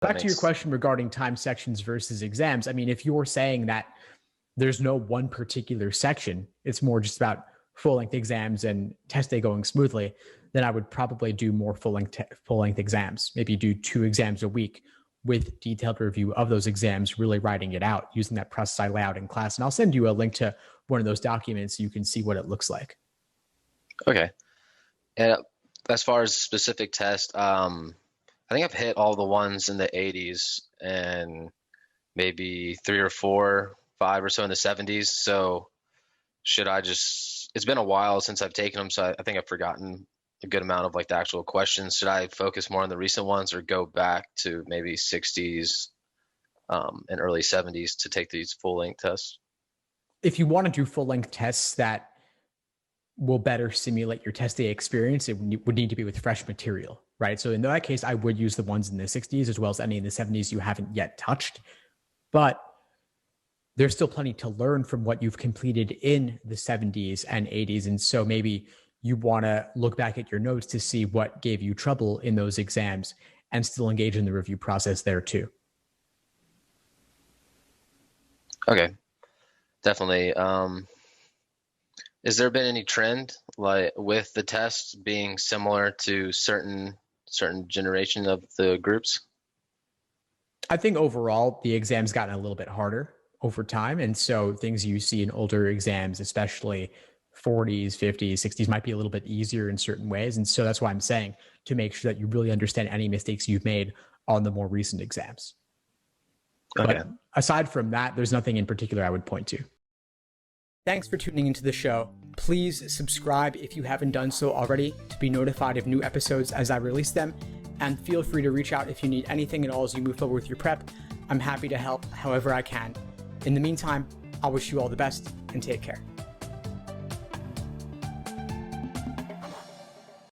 Back to your question regarding time sections versus exams. I mean, if you're saying that there's no one particular section, it's more just about full length exams and test day going smoothly, then I would probably do more full length exams, maybe do 2 exams a week with detailed review of those exams, really writing it out using that process I lay out in class. And I'll send you a link to one of those documents so you can see what it looks like. Okay. And as far as specific tests, I think I've hit all the ones in the 80s and maybe 3 or 4, 5 or so in the 70s. So should I just, it's been a while since I've taken them, so I think I've forgotten a good amount of like the actual questions. Should I focus more on the recent ones or go back to maybe 60s and early 70s to take these full length tests? If you want to do full length tests that will better simulate your test day experience, it would need to be with fresh material, right? So in that case, I would use the ones in the 60s as well as any in the 70s you haven't yet touched. But there's still plenty to learn from what you've completed in the 70s and 80s. And so maybe you want to look back at your notes to see what gave you trouble in those exams and still engage in the review process there too. Okay, definitely. Has there been any trend like with the tests being similar to certain generation of the groups? I think overall the exam's gotten a little bit harder over time. And so things you see in older exams, especially 40s, 50s, 60s, might be a little bit easier in certain ways. And so that's why I'm saying to make sure that you really understand any mistakes you've made on the more recent exams. Okay. But aside from that, there's nothing in particular I would point to. Thanks for tuning into the show. Please subscribe if you haven't done so already to be notified of new episodes as I release them. And feel free to reach out if you need anything at all as you move forward with your prep. I'm happy to help however I can. In the meantime, I wish you all the best and take care.